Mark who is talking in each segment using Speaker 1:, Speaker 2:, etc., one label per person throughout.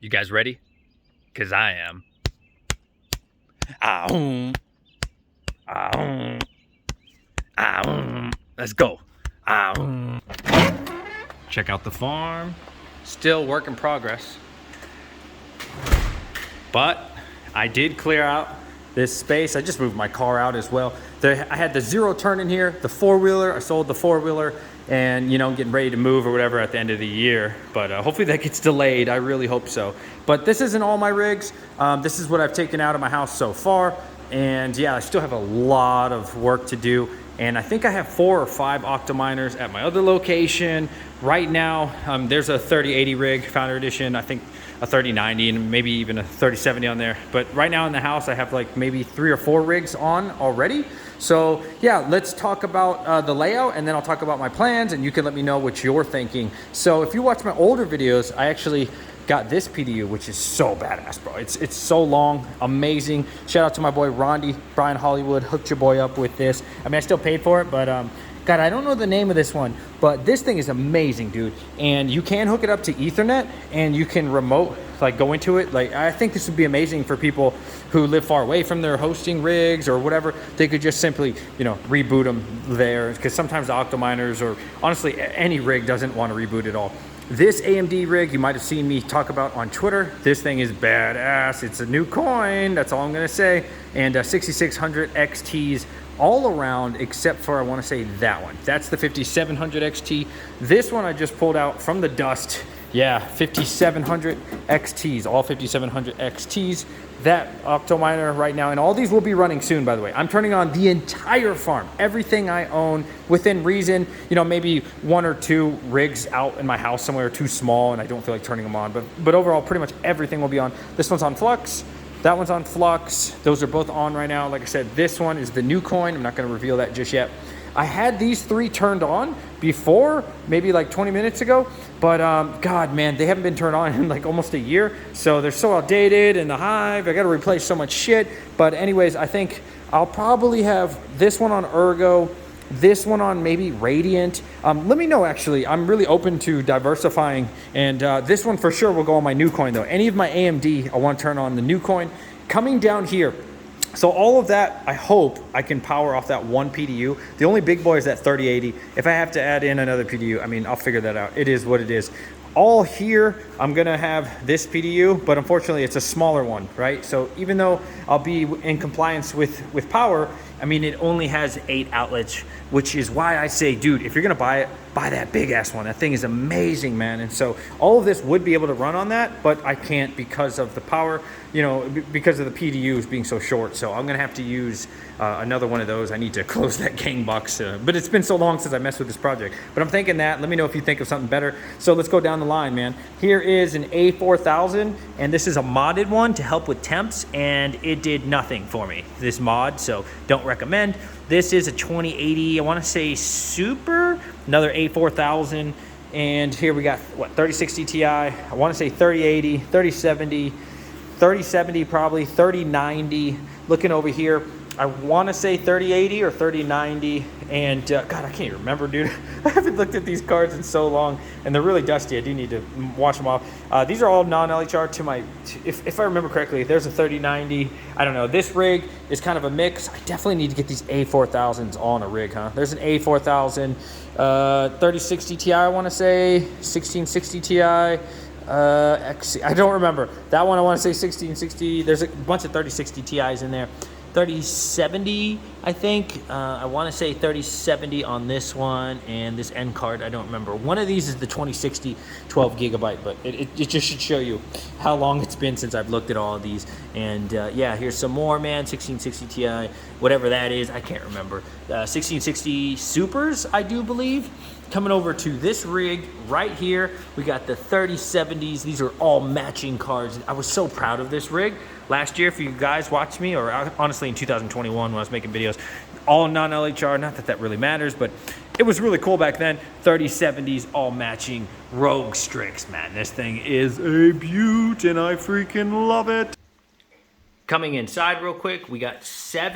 Speaker 1: You guys ready? Because I am. Ah, ah, ah, let's go. Ah. Check out the farm. Still work in progress. But I did clear out this space. I just moved my car out as well. I had the zero turn in here, the four-wheeler. I sold the four-wheeler and, you know, getting ready to move or whatever at the end of the year. But hopefully that gets delayed. I really hope so. But this isn't all my rigs. This is what I've taken out of my house so far. And yeah, I still have a lot of work to do. And I think I have 4 or 5 octominers at my other location. Right now, there's a 3080 rig, Founder Edition. I think a 3090 and maybe even a 3070 on there. But right now in the house, I have like maybe 3 or 4 rigs on already. So yeah, let's talk about the layout, and then I'll talk about my plans, and you can let me know what you're thinking. So if you watch my older videos, I actually got this PDU, which is so badass, bro. It's so long, amazing. Shout out to my boy Rondi, Brian Hollywood, hooked your boy up with this. I mean, I still paid for it, but God, I don't know the name of this one, but this thing is amazing, dude. And you can hook it up to Ethernet, and you can remote, like go into it. Like, I think this would be amazing for people who live far away from their hosting rigs or whatever. They could just simply, you know, reboot them there, because sometimes the octominers or honestly any rig doesn't want to reboot at all. This AMD rig, you might have seen me talk about on Twitter. This thing is badass. It's a new coin, that's all I'm gonna say. And 6600 XTs all around, except for, I wanna say that one. That's the 5700 XT. This one I just pulled out from the dust. Yeah, 5700 XTs, all 5700 XTs. That octominer right now, and all these will be running soon, by the way. I'm turning on the entire farm, everything I own within reason. You know, maybe 1 or 2 rigs out in my house somewhere too small and I don't feel like turning them on, but overall pretty much everything will be on. This one's on flux, that one's on flux. Those are both on right now. Like I said, this one is the new coin. I'm not gonna reveal that just yet. I had these 3 turned on before, maybe like 20 minutes ago, but God, man, they haven't been turned on in like almost a year. So they're so outdated in the hive. I got to replace so much shit. But anyways, I think I'll probably have this one on Ergo, this one on maybe Radiant. Let me know, actually. I'm really open to diversifying. And this one for sure will go on my new coin though. Any of my AMD, I want to turn on the new coin. Coming down here, so all of that, I hope I can power off that one PDU. The only big boy is that 3080. If I have to add in another PDU, I mean, I'll figure that out. It is what it is. All here, I'm gonna have this PDU, but unfortunately it's a smaller one, right? So even though I'll be in compliance with power, I mean, it only has 8 outlets, which is why I say, dude, if you're gonna buy it, buy that big ass one. That thing is amazing, man. And so all of this would be able to run on that, but I can't because of the power, you know, because of the PDUs being so short. So I'm gonna have to use another one of those. I need to close that gang box, but it's been so long since I messed with this project. But I'm thinking that. Let me know if you think of something better. So let's go down the line, man. Here is an A4000, and this is a modded one to help with temps, and it did nothing for me, this mod, so don't recommend. This is a 2080, I want to say Super, another A4000, and here we got, what, 3060 Ti, I want to say 3080, 3070, 3070 probably, 3090, looking over here, I want to say 3080 or 3090, and God, I can't even remember, dude. I haven't looked at these cards in so long, and they're really dusty. I do need to wash them off. These are all non-LHR to my, if I remember correctly, there's a 3090. I don't know. This rig is kind of a mix. I definitely need to get these A4000s on a rig, huh? There's an A4000, 3060 Ti, I want to say, 1660 Ti. I don't remember. That one I want to say 1660. There's a bunch of 3060 Ti's in there. 3070, I think. I want to say 3070 on this one, and this end card, I don't remember. One of these is the 2060 12 gigabyte, but it just should show you how long it's been since I've looked at all of these. And yeah, here's some more, man. 1660 Ti, whatever that is, I can't remember. 1660 Supers, I do believe. Coming over to this rig right here, we got the 3070s. These are all matching cards. I was so proud of this rig. Last year, if you guys watched me, or honestly in 2021 when I was making videos, all non-LHR, not that that really matters, but it was really cool back then. 3070s, all matching Rogue Strix, man. This thing is a beaut, and I freaking love it. Coming inside real quick, we got 6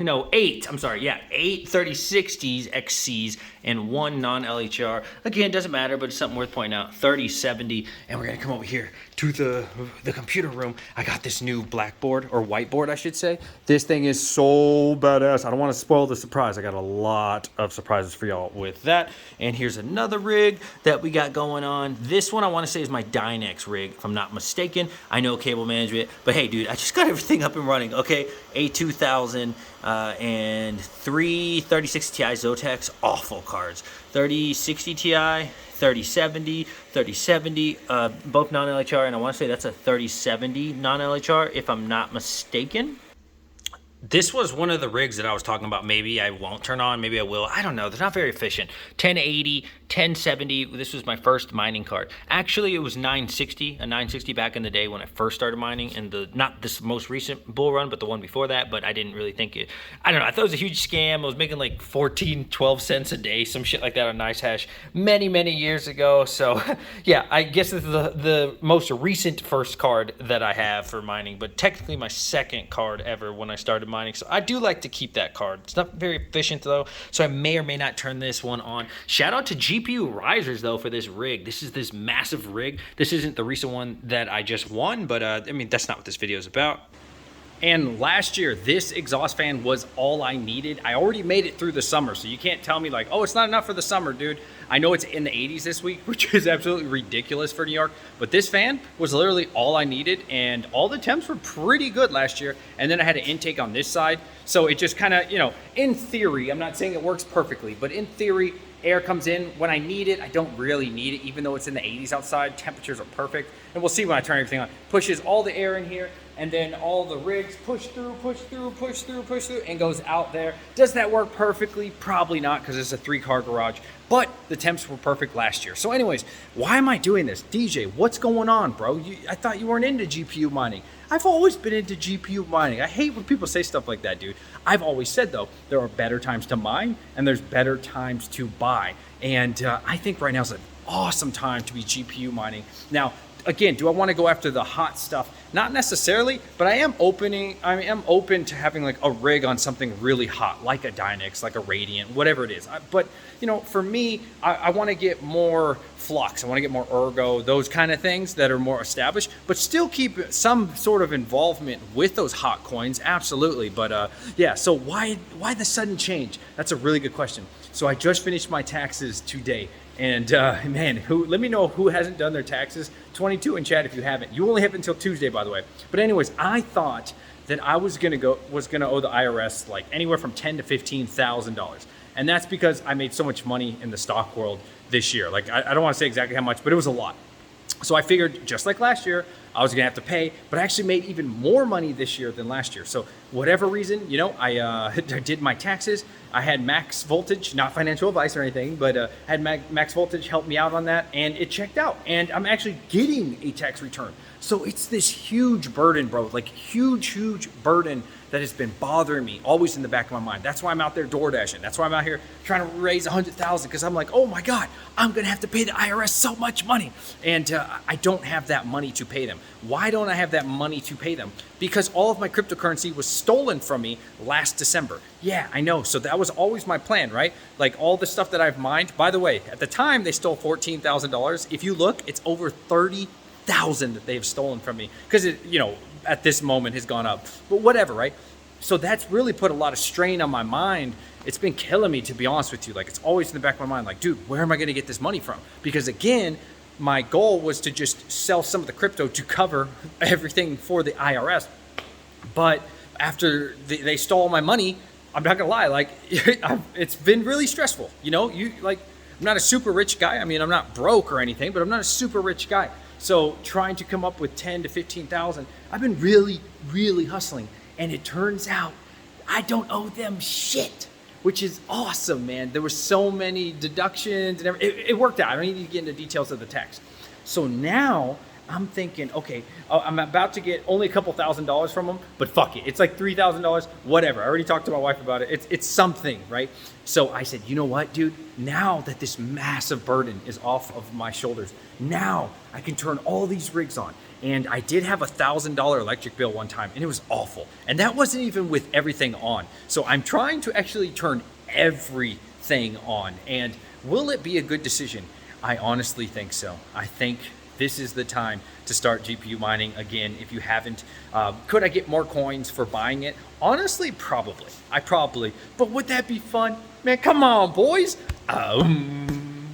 Speaker 1: no, 8, I'm sorry, yeah, 8 3060s XCs and 1 non-LHR. Again, doesn't matter, but it's something worth pointing out. 3070, and we're gonna come over here to the computer room. I got this new blackboard, or whiteboard, I should say. This thing is so badass. I don't want to spoil the surprise. I got a lot of surprises for y'all with that. And here's another rig that we got going on. This one I want to say is my Dynex rig, if I'm not mistaken. I know cable management, but hey, dude, I just got everything up and running. Okay, A2000 and 3 3060 Ti Zotacs, awful cards. 3060 Ti, 3070, 3070, both non-LHR, and I want to say that's a 3070 non-LHR, if I'm not mistaken. This was one of the rigs that I was talking about. Maybe I won't turn on, maybe I will. I don't know. They're not very efficient. 1080, 1070. This was my first mining card. Actually, it was 960, a 960 back in the day when I first started mining, and not this most recent bull run, but the one before that. But I didn't really think it. I don't know. I thought it was a huge scam. I was making like 14, 12 cents a day, some shit like that on NiceHash many years ago. So yeah, I guess this is the most recent first card that I have for mining, but technically my second card ever when I started mining. So I do like to keep that card. It's not very efficient though, so I may or may not turn this one on. Shout out to GPU risers though for this rig. This is this massive rig. This isn't the recent one that I just won, but I mean, that's not what this video is about. And last year, this exhaust fan was all I needed. I already made it through the summer, so you can't tell me like, oh, it's not enough for the summer, dude. I know it's in the 80s this week, which is absolutely ridiculous for New York, but this fan was literally all I needed, and all the temps were pretty good last year. And then I had an intake on this side, so it just kind of, you know, in theory, I'm not saying it works perfectly, but in theory, air comes in when I need it. I don't really need it, even though it's in the 80s outside. Temperatures are perfect, and we'll see when I turn everything on. Pushes all the air in here, and then all the rigs push through, and goes out there. Does that work perfectly? Probably not, because it's a 3-car garage, but the temps were perfect last year. So anyways, why am I doing this? DJ, what's going on, bro? I thought you weren't into GPU mining. I've always been into GPU mining. I hate when people say stuff like that, dude. I've always said, though, there are better times to mine, and there's better times to buy. And I think right now is an awesome time to be GPU mining. Now, again, do I want to go after the hot stuff? Not necessarily, but I am open to having like a rig on something really hot, like a Dynex, like a Radiant, whatever it is. But you know, for me, I want to get more flux. I want to get more ergo, those kind of things that are more established, but still keep some sort of involvement with those hot coins. Absolutely. But yeah, so why the sudden change? That's a really good question. So I just finished my taxes today. And man, let me know who hasn't done their taxes. 22 in chat if you haven't. You only have until Tuesday, by the way. But anyways, I thought that I was gonna owe the IRS like anywhere from $10,000 to $15,000, and that's because I made so much money in the stock world this year. Like I don't want to say exactly how much, but it was a lot. So I figured, just like last year, I was gonna have to pay, but I actually made even more money this year than last year. So whatever reason, you know, I did my taxes. I had Max Voltage, not financial advice or anything, but had Max Voltage help me out on that, and it checked out. And I'm actually getting a tax return. So it's this huge burden, bro, like huge burden that has been bothering me, always in the back of my mind. That's why I'm out there door dashing. That's why I'm out here trying to raise 100,000, because I'm like, oh my God, I'm gonna have to pay the IRS so much money. And I don't have that money to pay them. Why don't I have that money to pay them? Because all of my cryptocurrency was stolen from me last December. Yeah, I know. So that was always my plan, right? Like all the stuff that I've mined. By the way, at the time they stole $14,000. If you look, it's over 30,000 that they've stolen from me, because it, you know, at this moment has gone up, but whatever, right? So that's really put a lot of strain on my mind. It's been killing me, to be honest with you. Like, it's always in the back of my mind, like, dude, where am I going to get this money from? Because again, my goal was to just sell some of the crypto to cover everything for the IRS. But after they stole my money, I'm not gonna lie, like it's been really stressful. You know, I'm not a super rich guy. I mean, I'm not broke or anything, but I'm not a super rich guy. So trying to come up with 10 to 15,000, I've been really hustling. And it turns out I don't owe them shit, which is awesome, man. There were so many deductions and everything. It worked out. I don't need to get into details of the tax. So now
Speaker 2: I'm thinking, okay, I'm about to get only a couple $1,000s from them, but fuck it. It's like $3,000, whatever. I already talked to my wife about it. It's something, right? So I said, you know what, dude? Now that this massive burden is off of my shoulders, now I can turn all these rigs on. And I did have $1,000 electric bill one time, and it was awful. And that wasn't even with everything on. So I'm trying to actually turn everything on. And will it be a good decision? I honestly think so. I think this is the time to start GPU mining again. If you haven't, could I get more coins for buying it? Honestly, probably. But would that be fun? Man, come on, boys. Come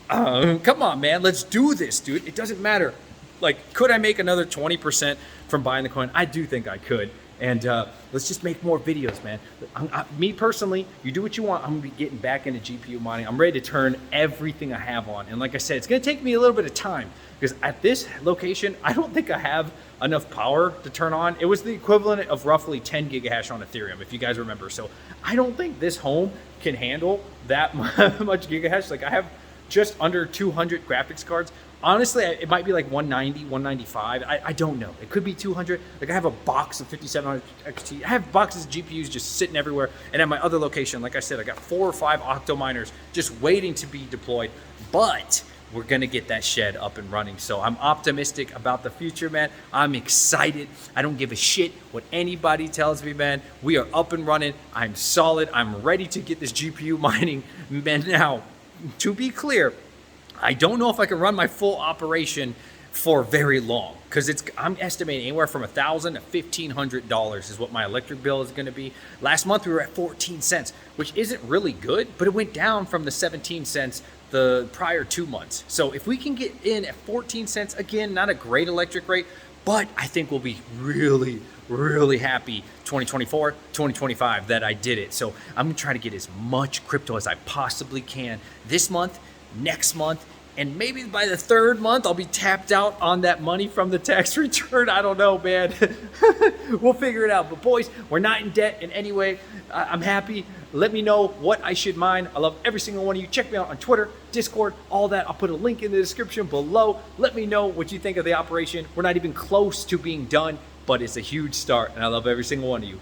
Speaker 2: on, man. Let's do this, dude. It doesn't matter. Like, could I make another 20% from buying the coin? I do think I could. And let's just make more videos, man. Me personally, you do what you want. I'm gonna be getting back into GPU mining. I'm ready to turn everything I have on. And like I said, it's gonna take me a little bit of time because at this location, I don't think I have enough power to turn on. It was the equivalent of roughly 10 gigahash on Ethereum, if you guys remember. So I don't think this home can handle that much gigahash. Like I have just under 200 graphics cards. Honestly, it might be like 190, 195. I don't know. It could be 200. Like I have a box of 5700 XT. I have boxes of GPUs just sitting everywhere. And at my other location, like I said, I got 4 or 5 octo miners just waiting to be deployed. But we're gonna get that shed up and running. So I'm optimistic about the future, man. I'm excited. I don't give a shit what anybody tells me, man. We are up and running. I'm solid. I'm ready to get this GPU mining. Man, now, to be clear, I don't know if I can run my full operation for very long because I'm estimating anywhere from $1,000 to $1,500 is what my electric bill is going to be. Last month we were at 14 cents, which isn't really good, but it went down from the 17 cents the prior 2 months. So if we can get in at 14 cents, again, not a great electric rate, but I think we'll be really, really happy 2024, 2025 that I did it. So I'm gonna try to get as much crypto as I possibly can this month, next month, and maybe by the 3rd month I'll be tapped out on that money from the tax return. I don't know, man. We'll figure it out. But boys, we're not in debt in any way. I'm happy. Let me know what I should mine. I love every single one of you. Check me out on Twitter, Discord, all that. I'll put a link in the description below. Let me know what you think of the operation. We're not even close to being done, but it's a huge start, and I love every single one of you.